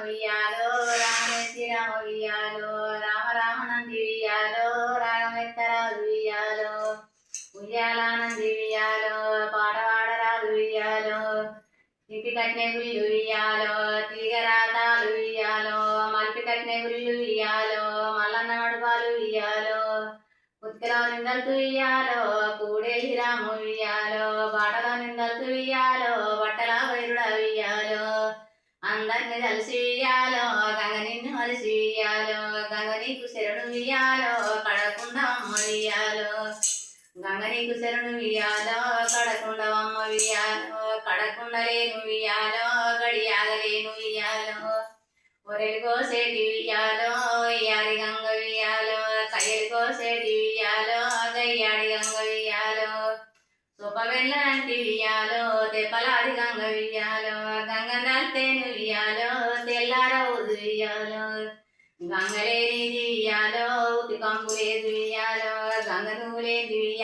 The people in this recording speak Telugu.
ఉయ్యాలో రామే శ్రీరామ ఉయ్యాలో రామ రామ నంది ఉయ్యాలో రాగమెత్తరాదు ఉయ్యాలో ఉయ్యాలానంది ఉయ్యాలో పాట పాడరాదు ఉయ్యాలో ఇంటి కట్నే గుళ్ళు ఉయ్యాలో తీగరాతాలు ఉయ్యాలో మలిపి కట్నే గుళ్ళు ఉయ్యాలో మల్లన్న మడుపాలు ఉయ్యాలో ఉత్కలో నిందలు ఉయ్యాలో కూడేలి రాము ఉయ్యాలో బాటలో నిందలు ఉయ్యాలో బట్టల వైరుడ ఉయ్యాలో అందరిని కలిసి ఉయ్యాలో గంగ నిన్ను కలిసి ఉయ్యాలో గంగ నీకు శరణు ఉయ్యాలో కడకుండవమ్మ ఉయ్యాలో గంగ నీకు శరణు ఉయ్యాలో కడకుండవమ్మ ఉయ్యాలో కడకుండలేను ఉయ్యాలో గడియాగలేను ఉయ్యాలో ఒరెలు కోసేటి ఉయ్యాలో యారి గంగ ఉయ్యాలో కయ్యలు కోసేటి ఉయ్యాలో గయ్యాడి గంగ ఉయ్యాలో సుపవెల్లంటి ఉయ్యాలో తెప్పలాది గంగ ఉయ్యాలో గంగ నల్తేను ఉయ్యాలో తెల్లారవుదు ఉయ్యాలో గంగలేనిది ఉయ్యాలో ఉతి కంపు లేదు ఉయ్యాలో గంగ నువ్వు లేని